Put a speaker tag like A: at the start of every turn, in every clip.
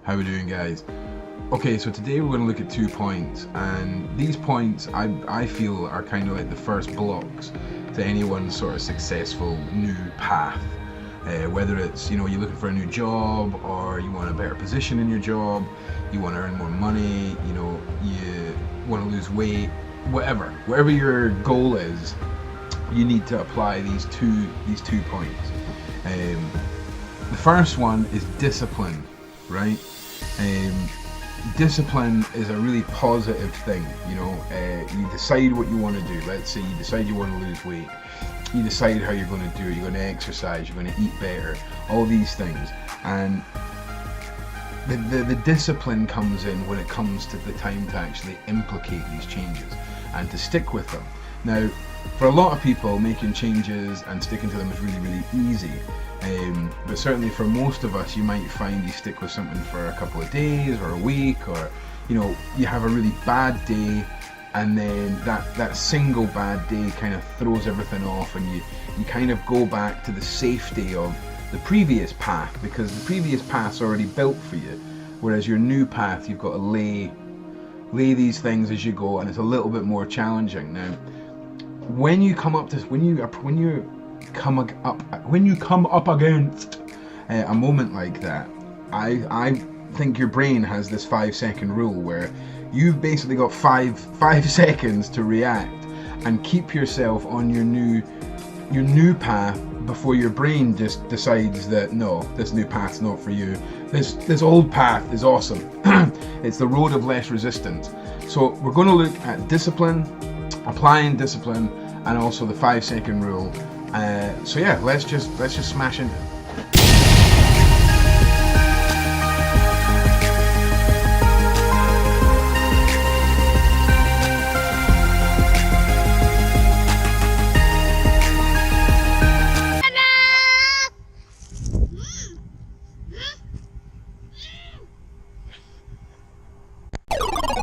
A: How we doing, guys? Okay, so today we're going to look at 2 points, and these points I feel are kind of like the first blocks to anyone's sort of successful new path. Whether it's, you're looking for a new job, or you want a better position in your job, you want to earn more money, you want to lose weight, whatever your goal is, you need to apply these two points. The first one is discipline, right? Discipline is a really positive thing. You decide what you want to do. Let's say you decide you want to lose weight. You decide how you're going to do it. You're going to exercise. You're going to eat better. All these things, and the discipline comes in when it comes to the time to actually implicate these changes and to stick with them. Now, for a lot of people, making changes and sticking to them is really, really easy. But certainly for most of us, you might find you stick with something for a couple of days or a week, or you have a really bad day, and then that single bad day kind of throws everything off, and you kind of go back to the safety of the previous path, because the previous path's already built for you, whereas your new path, you've got to lay these things as you go, and it's a little bit more challenging. Now, when you come up against a moment like that, I think your brain has this 5-second rule where you've basically got five seconds to react and keep yourself on your new path before your brain just decides that no, this new path's not for you. This old path is awesome. It's the road of less resistance. So we're going to look at discipline, applying discipline, and also the 5-second rule. So yeah, let's just smash into it.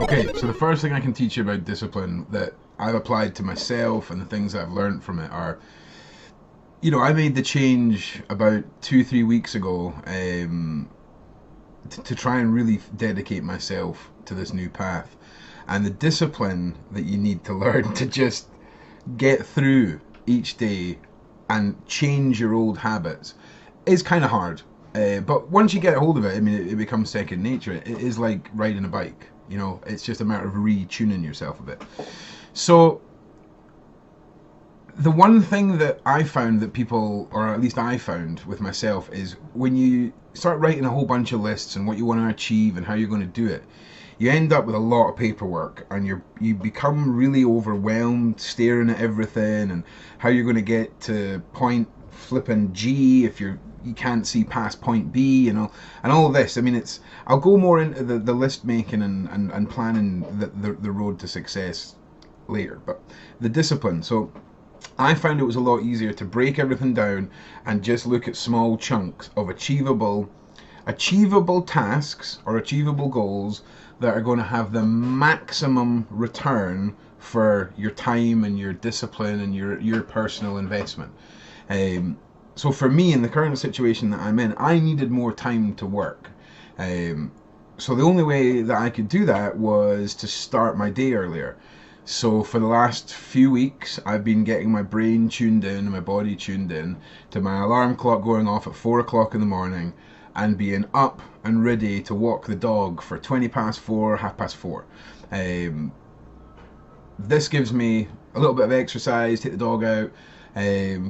A: Okay, so the first thing I can teach you about discipline that I've applied to myself and the things that I've learned from it are, I made the change about 2-3 weeks ago to try and really dedicate myself to this new path. And the discipline that you need to learn to just get through each day and change your old habits is kind of hard. But once you get a hold of it, it becomes second nature. It is like riding a bike. It's just a matter of retuning yourself a bit. So the one thing that I found that people, or at least I found with myself, is when you start writing a whole bunch of lists and what you want to achieve and how you're going to do it, you end up with a lot of paperwork, and you become really overwhelmed staring at everything and how you're going to get to point flipping G if you can't see past point B, and all of this. I'll go more into the list making and planning the road to success later, but the discipline. So I found it was a lot easier to break everything down and just look at small chunks of achievable tasks or achievable goals that are going to have the maximum return for your time and your discipline and your personal investment. So for me, in the current situation that I'm in, I needed more time to work. So the only way that I could do that was to start my day earlier. So for the last few weeks, I've been getting my brain tuned in and my body tuned in to my alarm clock going off at 4 o'clock in the morning and being up and ready to walk the dog for 20 past 4, half past 4. This gives me a little bit of exercise, take the dog out,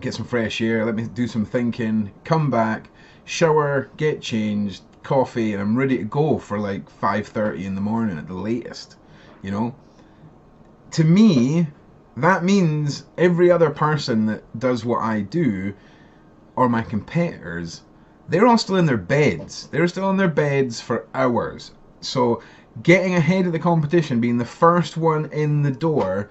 A: get some fresh air, let me do some thinking, come back, shower, get changed, coffee, and I'm ready to go for like 5:30 in the morning at the latest. To me, that means every other person that does what I do, or my competitors, they're all still in their beds. They're still in their beds for hours. So getting ahead of the competition, being the first one in the door,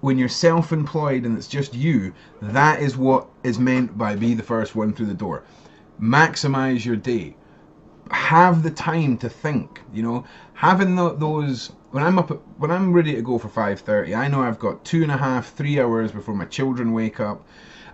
A: when you're self-employed and it's just you, that is what is meant by be the first one through the door. Maximize your day. Have the time to think. Having those. When I'm ready to go for 5:30, I know I've got 2.5, 3 hours before my children wake up,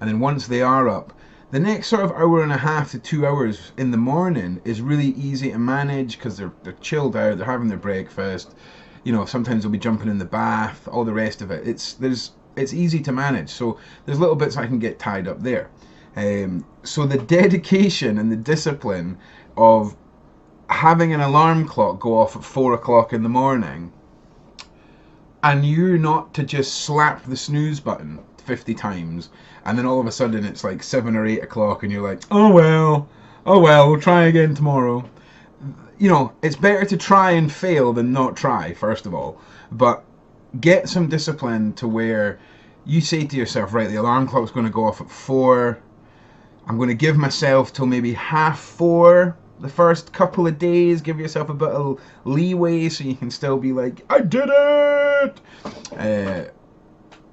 A: and then once they are up, The next sort of hour and a half to 2 hours in the morning is really easy to manage because they're chilled out, they're having their breakfast. You know, sometimes they'll be jumping in the bath, all the rest of it. It's easy to manage. So there's little bits I can get tied up there. So the dedication and the discipline of having an alarm clock go off at 4 o'clock in the morning, and you not to just slap the snooze button 50 times, and then all of a sudden it's like 7 or 8 o'clock and you're like, oh well, we'll try again tomorrow. You know, it's better to try and fail than not try, first of all. But get some discipline to where you say to yourself, right, the alarm clock's going to go off at 4. I'm going to give myself till maybe 3:30 the first couple of days. Give yourself a bit of leeway so you can still be like, I did it!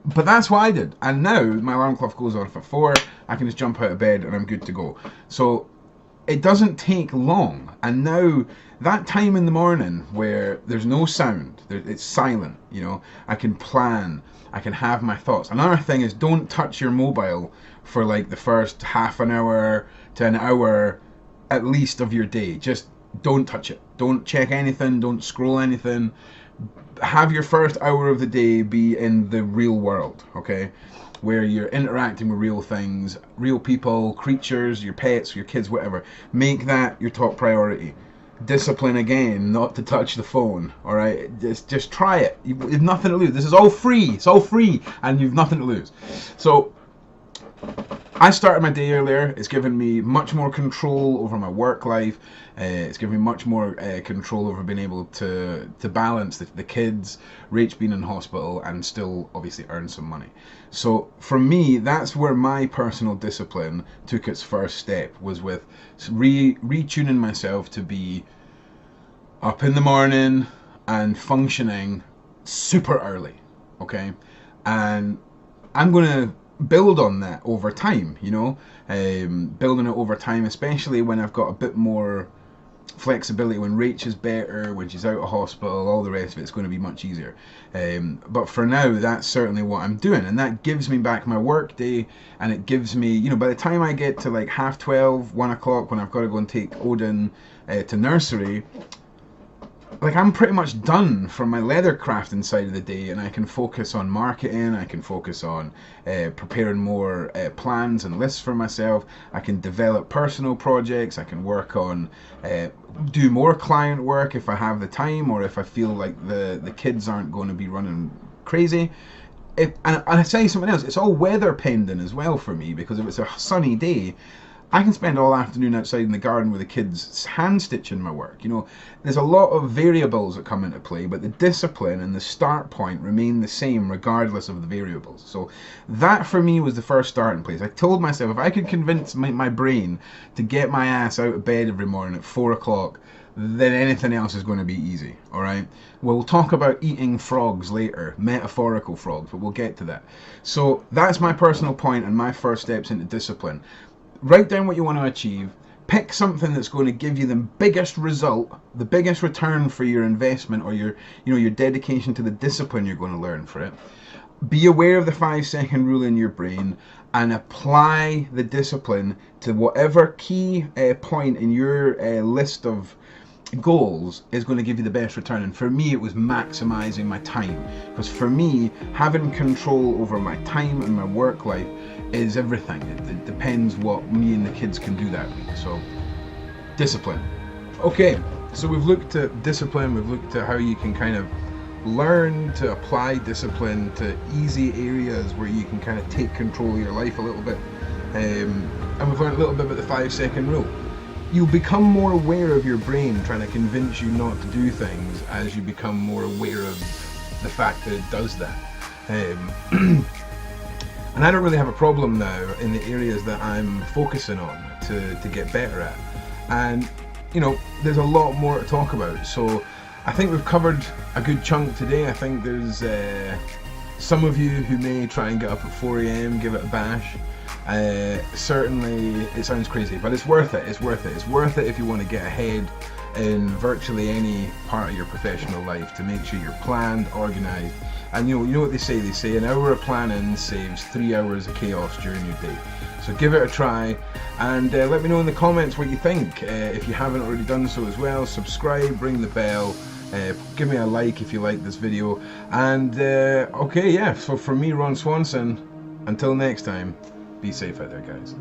A: But that's what I did. And now my alarm clock goes off at 4. I can just jump out of bed and I'm good to go. So it doesn't take long. And now that time in the morning where there's no sound, it's silent, you know, I can plan, I can have my thoughts. Another thing is, don't touch your mobile for like the first half an hour to an hour at least of your day. Just don't touch it. Don't check anything, don't scroll anything. Have your first hour of the day be in the real world, okay? Where you're interacting with real things, real people, creatures, your pets, your kids, whatever. Make that your top priority. Discipline again, not to touch the phone, all right? Just try it. You've nothing to lose. This is all free. It's all free, and you've nothing to lose. So I started my day earlier. It's given me much more control over my work life. It's given me much more control over being able to balance the kids, Rach being in hospital, and still obviously earn some money. So for me, that's where my personal discipline took its first step, was with retuning myself to be up in the morning and functioning super early, okay? And I'm going to build on that over time, you know, building it over time, especially when I've got a bit more flexibility, when Rach is better, when she's out of hospital, all the rest of it's going to be much easier. But for now, that's certainly what I'm doing, and that gives me back my work day, and it gives me, you know, by the time I get to like 12:30, 1 o'clock, when I've got to go and take Odin to nursery, like I'm pretty much done from my leather crafting side of the day, and I can focus on marketing, I can focus on preparing more plans and lists for myself, I can develop personal projects, I can work on do more client work if I have the time, or if I feel like the kids aren't going to be running crazy. And I say something else, it's all weather pending as well for me, because if it's a sunny day, I can spend all afternoon outside in the garden with the kids hand stitching my work. You know, there's a lot of variables that come into play, but the discipline and the start point remain the same regardless of the variables. So that for me was the first starting place. I told myself if I could convince my brain to get my ass out of bed every morning at 4 o'clock, then anything else is going to be easy, all right? We'll talk about eating frogs later, metaphorical frogs, but we'll get to that. So that's my personal point and my first steps into discipline. Write down what you want to achieve. Pick something that's going to give you the biggest result, the biggest return for your investment, or your dedication to the discipline you're going to learn for it. Be aware of the 5-second rule in your brain and apply the discipline to whatever key point in your list of goals is going to give you the best return. And for me, it was maximizing my time, because for me, having control over my time and my work life is everything. It depends what me and the kids can do that week. So discipline. Okay, so we've looked at discipline, we've looked at how you can kind of learn to apply discipline to easy areas where you can kind of take control of your life a little bit, and we've learned a little bit about the 5-second rule. You'll become more aware of your brain trying to convince you not to do things as you become more aware of the fact that it does that. And I don't really have a problem now in the areas that I'm focusing on to get better at. And, you know, there's a lot more to talk about. So I think we've covered a good chunk today. I think there's some of you who may try and get up at 4 a.m, give it a bash. Certainly it sounds crazy, but it's worth it. It's worth it if you want to get ahead in virtually any part of your professional life to make sure you're planned, organized, and you know what they say an hour of planning saves 3 hours of chaos during your day. So give it a try, and let me know in the comments what you think. If you haven't already done so as well, subscribe, ring the bell, give me a like if you like this video, and okay, yeah, so from me, Ron Swanson, until next time, be safe out there, guys.